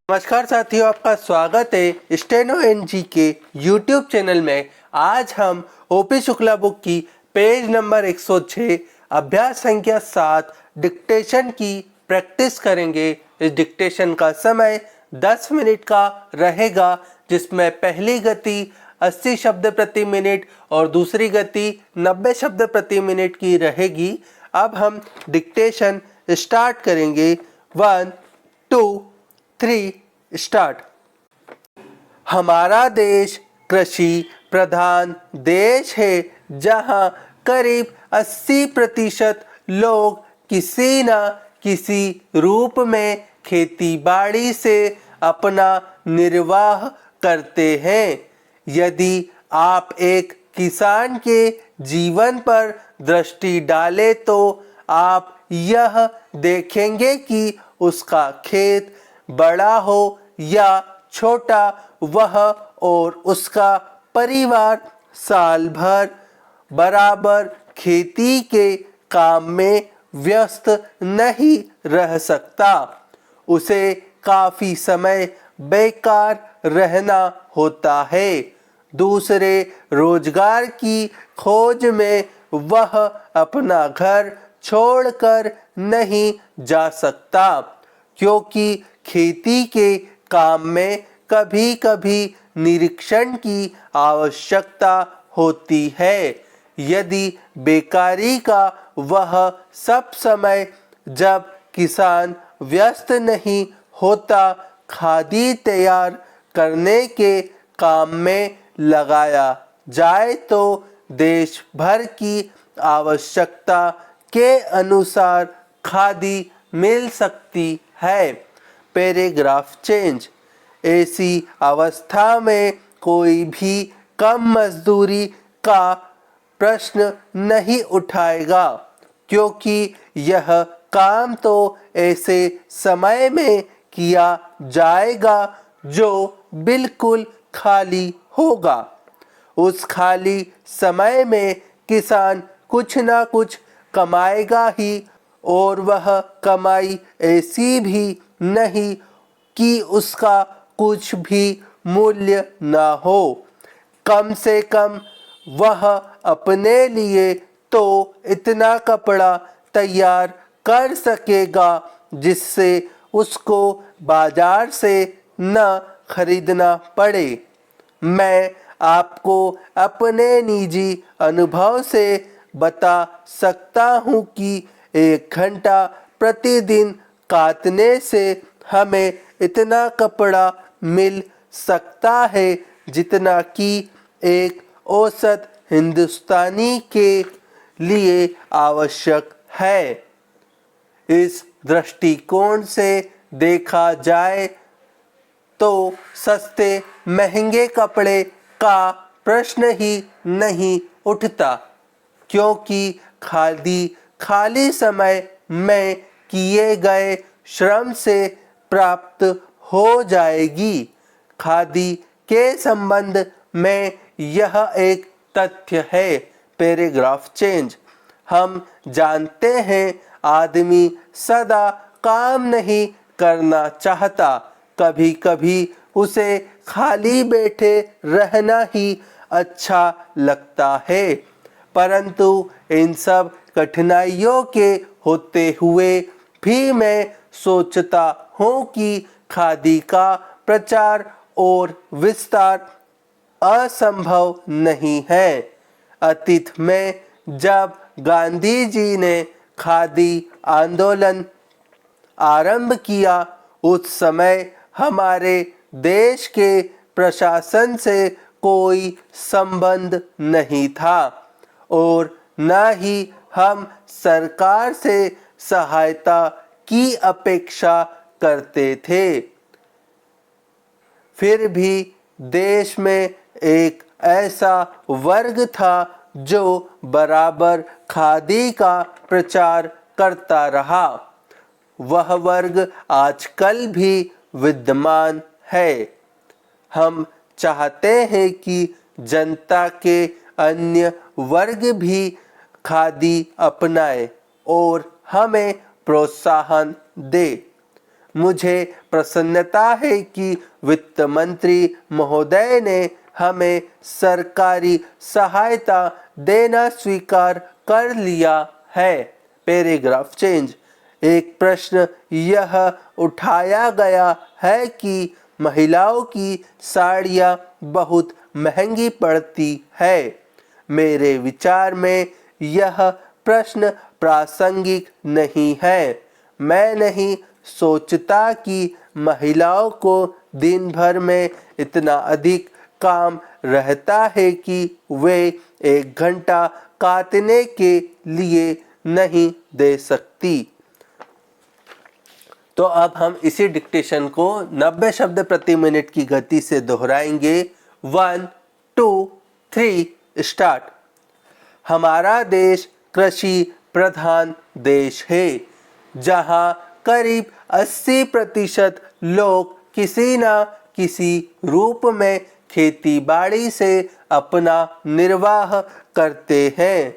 नमस्कार साथियों, आपका स्वागत है स्टेनो एनजी के यूट्यूब चैनल में। आज हम ओपी शुक्ला बुक की पेज नंबर 106 अभ्यास संख्या 7 डिक्टेशन की प्रैक्टिस करेंगे। इस डिक्टेशन का समय 10 मिनट का रहेगा, जिसमें पहली गति 80 शब्द प्रति मिनट और दूसरी गति 90 शब्द प्रति मिनट की रहेगी। अब हम डिक्टेशन स्टार्ट करेंगे। 1 2 3 स्टार्ट। हमारा देश कृषि प्रधान देश है, जहां करीब 80% लोग किसी न किसी रूप में खेती बाड़ी से अपना निर्वाह करते हैं। यदि आप एक किसान के जीवन पर दृष्टि डालें तो आप यह देखेंगे कि उसका खेत बड़ा हो या छोटा, वह और उसका परिवार साल भर बराबर खेती के काम में व्यस्त नहीं रह सकता। उसे काफी समय बेकार रहना होता है। दूसरे रोजगार की खोज में वह अपना घर छोड़कर नहीं जा सकता, क्योंकि खेती के काम में कभी कभी निरीक्षण की आवश्यकता होती है। यदि बेकारी का वह सब समय जब किसान व्यस्त नहीं होता खादी तैयार करने के काम में लगाया जाए तो देश भर की आवश्यकता के अनुसार खादी मिल सकती है। Paragraph change. ऐसी अवस्था में कोई भी कम मजदूरी का प्रश्न नहीं उठाएगा, क्योंकि यह काम तो ऐसे समय में किया जाएगा जो बिल्कुल खाली होगा। उस खाली समय में किसान कुछ ना कुछ कमाएगा ही, और वह कमाई ऐसी भी नहीं कि उसका कुछ भी मूल्य ना हो। कम से कम वह अपने लिए तो इतना कपड़ा तैयार कर सकेगा जिससे उसको बाजार से न खरीदना पड़े। मैं आपको अपने निजी अनुभव से बता सकता हूँ कि 1 घंटा प्रतिदिन काटने से हमें इतना कपड़ा मिल सकता है जितना कि एक औसत हिंदुस्तानी के लिए आवश्यक है। इस दृष्टिकोण से देखा जाए तो सस्ते महंगे कपड़े का प्रश्न ही नहीं उठता, क्योंकि खादी खाली समय में किए गए श्रम से प्राप्त हो जाएगी। खादी के संबंध में यह एक तथ्य है। Paragraph change. हम जानते हैं आदमी सदा काम नहीं करना चाहता। कभी कभी उसे खाली बैठे रहना ही अच्छा लगता है, परंतु इन सब कठिनाइयों के होते हुए भी मैं सोचता हूँ कि खादी का प्रचार और विस्तार असंभव नहीं है। अतीत में जब गांधी जी ने खादी आंदोलन आरंभ किया, उस समय हमारे देश के प्रशासन से कोई संबंध नहीं था और न ही हम सरकार से सहायता की अपेक्षा करते थे। फिर भी देश में एक ऐसा वर्ग था जो बराबर खादी का प्रचार करता रहा। वह वर्ग आजकल भी विद्यमान है। हम चाहते हैं कि जनता के अन्य वर्ग भी खादी अपनाए और हमें प्रोत्साहन दे। मुझे प्रसन्नता है कि वित्त मंत्री महोदय ने हमें सरकारी सहायता देना स्वीकार कर लिया है। Paragraph change. एक प्रश्न यह उठाया गया है कि महिलाओं की साड़ियाँ बहुत महंगी पड़ती है। मेरे विचार में यह प्रश्न प्रासंगिक नहीं है। मैं नहीं सोचता कि महिलाओं को दिन भर में इतना अधिक काम रहता है कि वे 1 घंटा काटने के लिए नहीं दे सकती। तो अब हम इसी डिक्टेशन को 90 शब्द प्रति मिनट की गति से दोहराएंगे। 1, 2, 3 स्टार्ट। हमारा देश कृषि प्रधान देश है, जहां करीब 80% लोग किसी न किसी रूप में खेती बाड़ी से अपना निर्वाह करते हैं।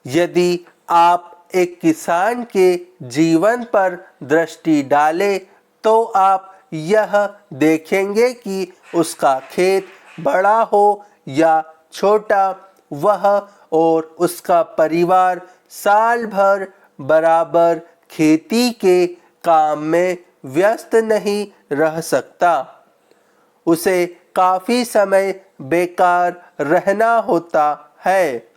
यदि आप एक किसान के जीवन पर दृष्टि डालें तो आप यह देखेंगे कि उसका खेत बड़ा हो या छोटा, वह और उसका परिवार साल भर बराबर खेती के काम में व्यस्त नहीं रह सकता। उसे काफ़ी समय बेकार रहना होता है।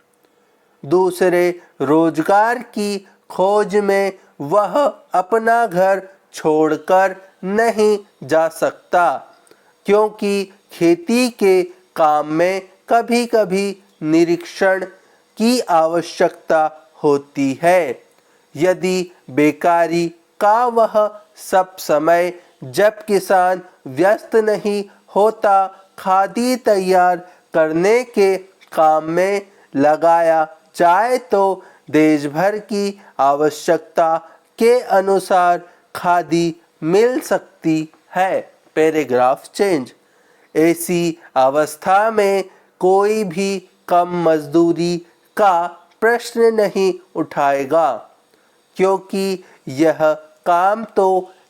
दूसरे रोजगार की खोज में वह अपना घर छोड़कर नहीं जा सकता, क्योंकि खेती के काम में कभी-कभी निरीक्षण की आवश्यकता होती है। यदि बेकारी का वह सब समय जब किसान व्यस्त नहीं होता खादी तैयार करने के काम में लगाया जाए तो देश भर की आवश्यकता के अनुसार खादी मिल सकती है। Paragraph change. ऐसी अवस्था में कोई भी कम मजदूरी का प्रश्न नहीं उठाएगा, क्योंकि यह काम तो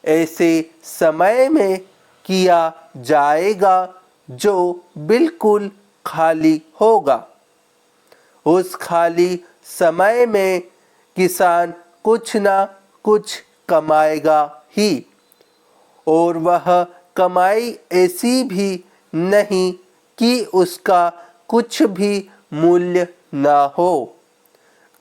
ऐसे समय में किया जाएगा जो बिल्कुल खाली होगा। उस खाली समय में किसान कुछ ना कुछ कमाएगा ही, और वह कमाई ऐसी भी नहीं कि उसका कुछ भी मूल्य ना हो।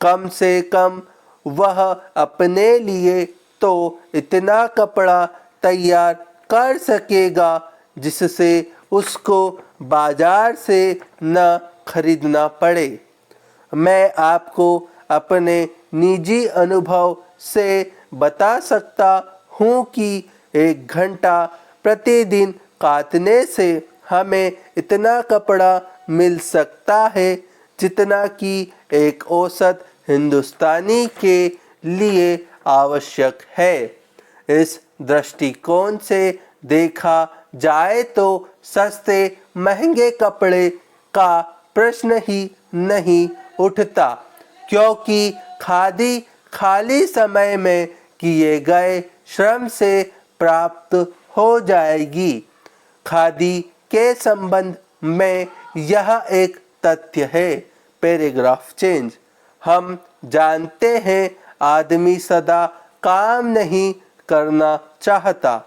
कम से कम वह अपने लिए तो इतना कपड़ा तैयार कर सकेगा जिससे उसको बाजार से न खरीदना पड़े। मैं आपको अपने निजी अनुभव से बता सकता हूँ कि 1 घंटा प्रतिदिन काटने से हमें इतना कपड़ा मिल सकता है जितना कि एक औसत हिंदुस्तानी के लिए आवश्यक है। इस दृष्टिकोण से देखा जाए तो सस्ते महंगे कपड़े का प्रश्न ही नहीं उठता, क्योंकि खादी खाली समय में किए गए श्रम से प्राप्त हो जाएगी। खादी के संबंध में यह एक तथ्य है। Paragraph change. हम जानते हैं आदमी सदा काम नहीं करना चाहता।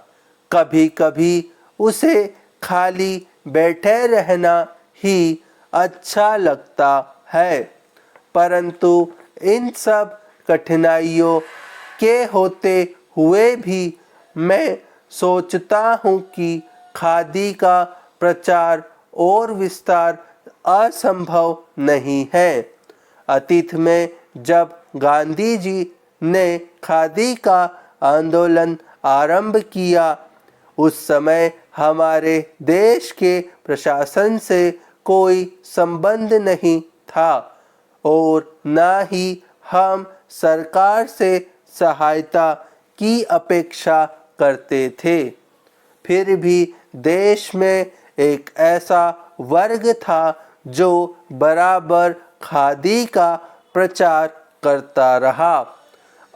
कभी कभी उसे खाली बैठे रहना ही अच्छा लगता है, परंतु इन सब कठिनाइयों के होते हुए भी मैं सोचता हूँ कि खादी का प्रचार और विस्तार असंभव नहीं है। अतीत में जब गांधी जी ने खादी का आंदोलन आरंभ किया, उस समय हमारे देश के प्रशासन से कोई संबंध नहीं था और न ही हम सरकार से सहायता की अपेक्षा करते थे। फिर भी देश में एक ऐसा वर्ग था जो बराबर खादी का प्रचार करता रहा।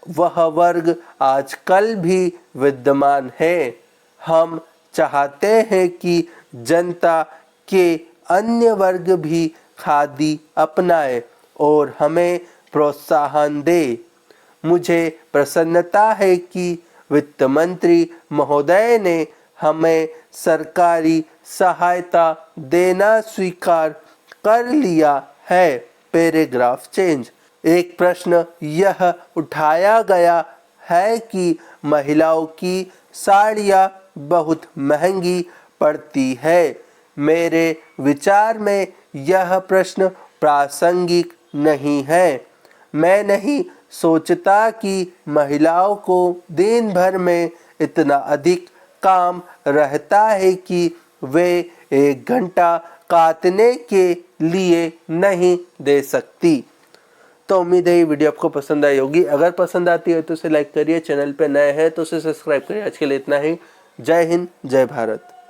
वह वर्ग आजकल भी विद्यमान है। हम चाहते हैं कि जनता के अन्य वर्ग भी खादी अपनाए और हमें प्रोत्साहन दे। मुझे प्रसन्नता है कि वित्त मंत्री महोदय ने हमें सरकारी सहायता देना स्वीकार कर लिया है। Paragraph change. एक प्रश्न यह उठाया गया है कि महिलाओं की साड़ियाँ बहुत महंगी पड़ती है। मेरे विचार में यह प्रश्न प्रासंगिक नहीं है। मैं नहीं सोचता कि महिलाओं को दिन भर में इतना अधिक काम रहता है कि वे 1 घंटा काटने के लिए नहीं दे सकती। तो उम्मीद है ये वीडियो आपको पसंद आई होगी। अगर पसंद आती है तो उसे लाइक करिए, चैनल पे नए हैं तो उसे सब्सक्राइब करिए। आज के लिए इतना ही। जय हिंद, जय भारत।